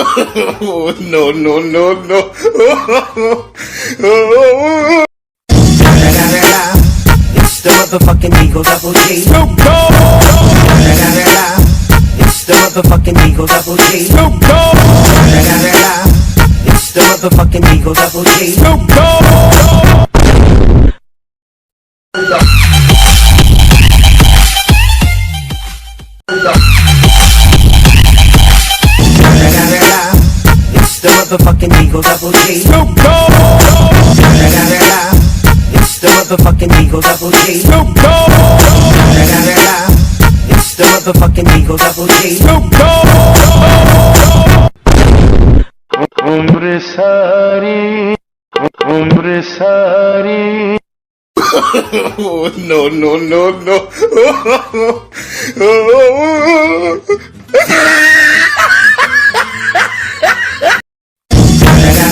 Oh, no, no, no, no. It's the motherfucking Eagle Double G. Snoop Dogg. It's the motherfucking Eagle Double G. Snoop Dogg. It's the motherfucking Eagle Double G. Snoop Dogg. It's the motherfucking Eagle Double G. Snoop Dogg. It's the motherfucking Eagle Double G. Snoop Dogg. It's the motherfucking Eagle Double G. Snoop Dogg. उम्र सारी Oh, no, no, no, no.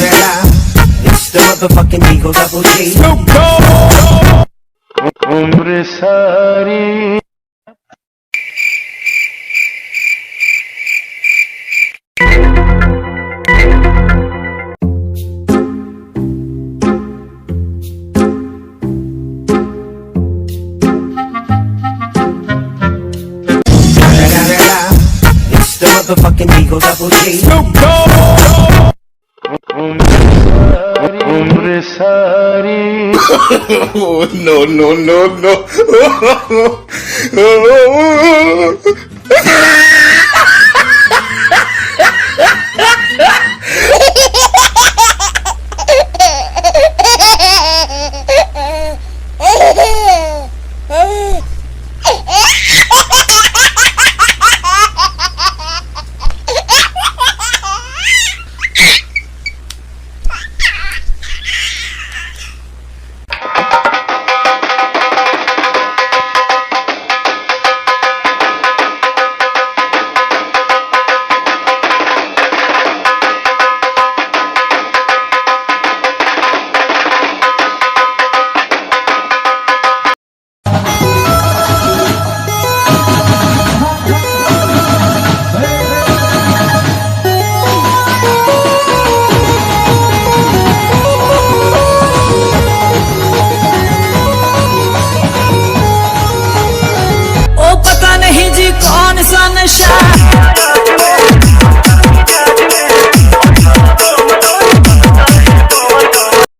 It's the motherfucking Eagle Double G. Snoop Dogg. उम्र सारी It's the motherfucking Eagle Double G. Snoop Dogg. उम्र सारी Oh, no, no, no, no.